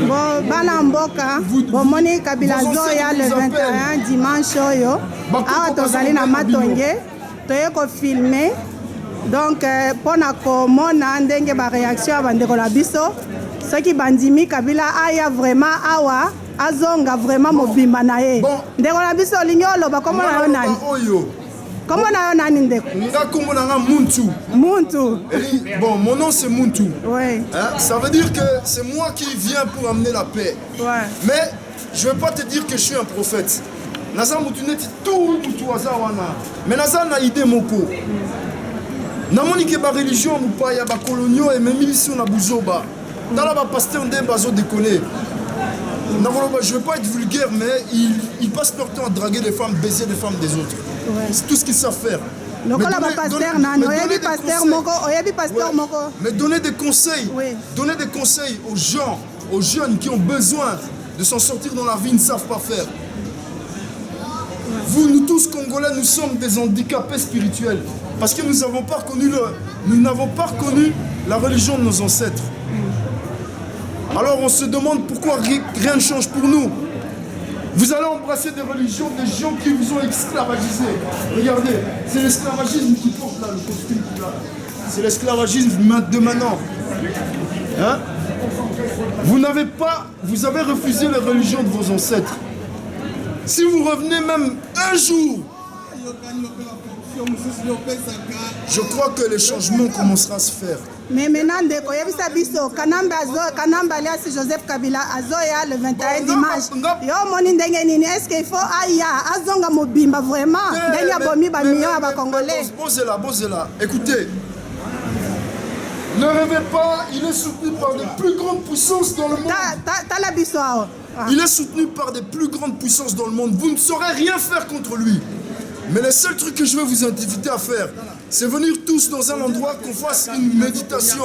Bon, bana mboka, bon moni Kabila Zoya le 21 dimanche oyo. Awa tozali na matonge, toye ko filmer. Donc pour na komona ndenge ba réaction bandeko na biso. Ce qui bandimi Kabila aya vraiment awa azonga vraiment mobimba na ye. Ndeko na biso linyolo ba komona yo nani? Comment on a un indéco? Muntu. Muntu. Bon, mon nom c'est Muntu. Ouais. Hein? Ça veut dire que c'est moi qui viens pour amener la paix. Ouais. Mais je ne veux pas te dire que je suis un prophète. Naza Mutuneti tout Mutuazawana. Mais Naza na idée moko. Namoni ke ba religion mupaya ba coloniaux et même ici on a Bouzoba. Dans la pasteur Ndembazo déconner. Je ne veux pas être vulgaire, mais ils passent leur temps à draguer les femmes, baiser les femmes des autres. Ouais. C'est tout ce qu'ils savent faire. Mais donner des conseils, donner des conseils aux gens, aux jeunes qui ont besoin de s'en sortir dans la vie, ils ne savent pas faire. Vous, nous tous Congolais, nous sommes des handicapés spirituels. Parce que nous n'avons pas reconnu la religion de nos ancêtres. Alors on se demande pourquoi rien ne change pour nous. Vous allez embrasser des religions, des gens qui vous ont esclavagisé. Regardez, c'est l'esclavagisme qui porte là, le costume qu'il a. C'est l'esclavagisme de maintenant. Hein? Vous avez refusé la religion de vos ancêtres. Si vous revenez même un jour, je crois que les changements commenceront à se faire. Mais maintenant, Kanamba alias Joseph Kabila Azoya le 21 dimanche. Yo moni ndenge nini est-ce qu'il faut aya azonga mobimba vraiment ndenge bomi ba millions ya ba congolais. Bozela. Écoutez. Ne rêvez pas, il est soutenu par de plus grandes puissances dans le monde. Il est soutenu par des plus grandes puissances dans le monde. Vous ne saurez rien faire contre lui. Mais le seul truc que je vais vous inviter à faire, c'est venir tous dans un endroit qu'on fasse une méditation.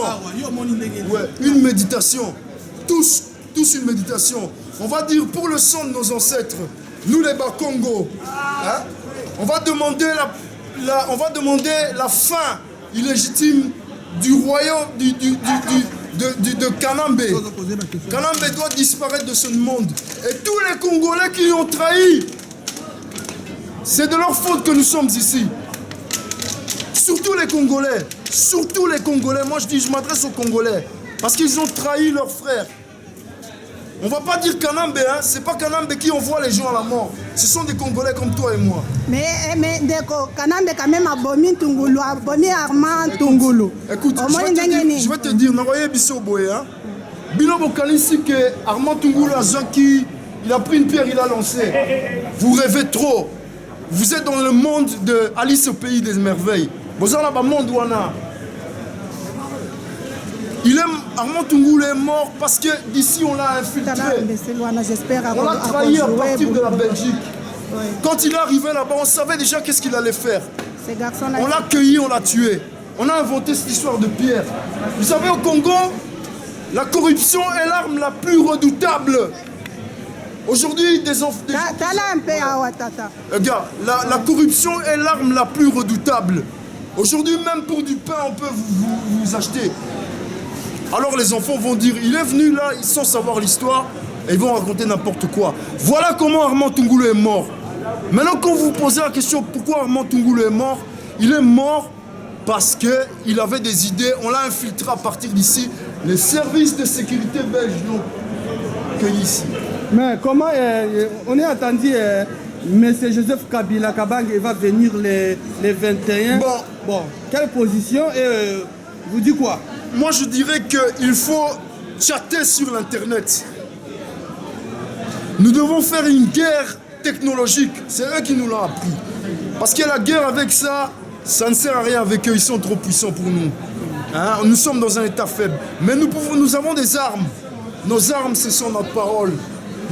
Ouais, une méditation. Tous une méditation. On va dire pour le sang de nos ancêtres, nous les Bakongo, hein, on va demander la fin illégitime du royaume de Kanambe. Kanambe doit disparaître de ce monde. Et tous les Congolais qui l'ont trahi, c'est de leur faute que nous sommes ici. Surtout les Congolais. Moi je m'adresse aux Congolais. Parce qu'ils ont trahi leurs frères. On ne va pas dire Kanambe, hein. C'est pas Kanambe qui envoie les gens à la mort. Ce sont des Congolais comme toi et moi. Mais Kanambe quand même a bomi Tungulu, a bomi Armand Tungulu. Écoute, je vais te dire, Naroye Bissoboye, hein. Bilobo Kalisi que Armand Tungulu a Zaki, il a pris une pierre, il a lancé. Vous rêvez trop. Vous êtes dans le monde de Alice au pays des merveilles. Vous avez un monde où Armand Tungulu est mort parce que d'ici on l'a infiltré. On l'a trahi à partir de la Belgique. Quand il est arrivé là-bas, on savait déjà qu'est-ce qu'il allait faire. On l'a accueilli, on l'a tué. On a inventé cette histoire de pierre. Vous savez, au Congo, la corruption est l'arme la plus redoutable. Aujourd'hui, des enfants... Regarde, la corruption est l'arme la plus redoutable. Aujourd'hui, même pour du pain, on peut vous acheter. Alors les enfants vont dire, il est venu là, sans savoir l'histoire, et ils vont raconter n'importe quoi. Voilà comment Armand Tungulu est mort. Maintenant, quand vous posez la question, pourquoi Armand Tungulu est mort, il est mort parce qu'il avait des idées. On l'a infiltré à partir d'ici. Les services de sécurité belges l'ont cueilli ici. Mais comment on est attendu M. Joseph Kabila Kabang va venir les 21. Bon, quelle position et vous dites quoi? Moi je dirais qu'il faut chatter sur l'internet. Nous devons faire une guerre technologique. C'est eux qui nous l'ont appris. Parce que la guerre avec ça, ça ne sert à rien avec eux. Ils sont trop puissants pour nous. Hein? Nous sommes dans un état faible. Mais nous avons des armes. Nos armes, ce sont notre parole.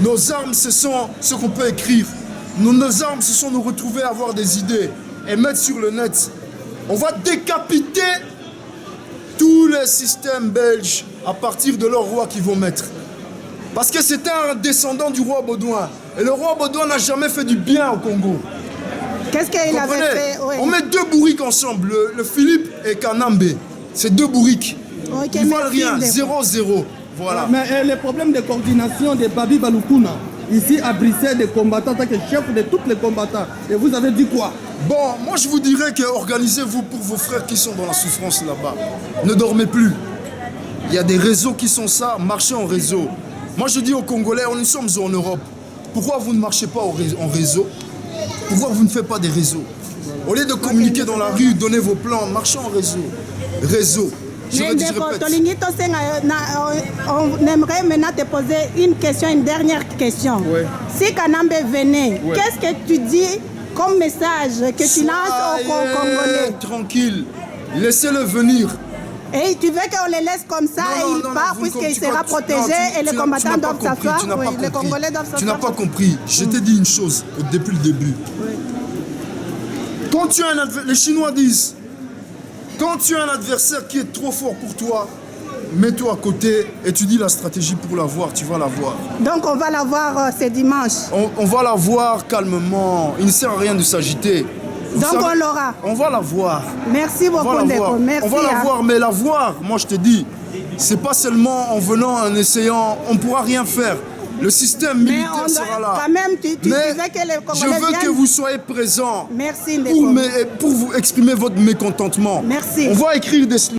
Nos armes, ce sont ce qu'on peut écrire. Nos armes, ce sont nous retrouver à avoir des idées et mettre sur le net. On va décapiter tous les systèmes belges à partir de leur roi qu'ils vont mettre. Parce que c'était un descendant du roi Baudouin. Et le roi Baudouin n'a jamais fait du bien au Congo. Qu'est-ce qu'il avait fait? On met deux bourriques ensemble, le Philippe et Kanambe. C'est deux bourriques. Ils ne valent rien, 0-0. Voilà. Mais les problèmes de coordination de Babi Balukuna, ici à Bruxelles, des combattants, en tant que chef de tous les combattants, et vous avez dit quoi? Bon, moi je vous dirais que organisez-vous pour vos frères qui sont dans la souffrance là-bas. Ne dormez plus. Il y a des réseaux qui sont ça, marchez en réseau. Moi je dis aux Congolais, nous sommes en Europe. Pourquoi vous ne marchez pas en réseau? Pourquoi vous ne faites pas des réseaux? Au lieu de communiquer dans la rue, donnez vos plans, marchez en réseau. Réseau. Je répète. On aimerait maintenant te poser une question, une dernière question. Ouais. Si Kanambe venait, ouais, qu'est-ce que tu dis comme message que tu lances aux Congolais? Tranquille, laissez-le venir. Et tu veux qu'on les laisse comme ça et il part puisqu'il sera protégé et les combattants doivent s'asseoir? Oui, les Congolais doivent s'asseoir. Tu n'as pas compris. Je t'ai dit une chose depuis le début. Oui. Quand tu as un adversaire, les Chinois disent, quand tu as un adversaire qui est trop fort pour toi, mets-toi à côté, étudie la stratégie pour l'avoir, tu vas l'avoir. Donc on va l'avoir ce dimanche. On va l'avoir calmement, il ne sert à rien de s'agiter. Donc on l'aura. On va la voir. Merci beaucoup, Ndeko. Merci. On va la voir, mais la voir, moi je te dis, c'est pas seulement en venant, en essayant, on ne pourra rien faire. Le système militaire sera là. Quand même, tu disais que les Congolais je veux que vous soyez présents. Merci, Ndeko. Pour vous exprimer votre mécontentement. Merci. On va écrire des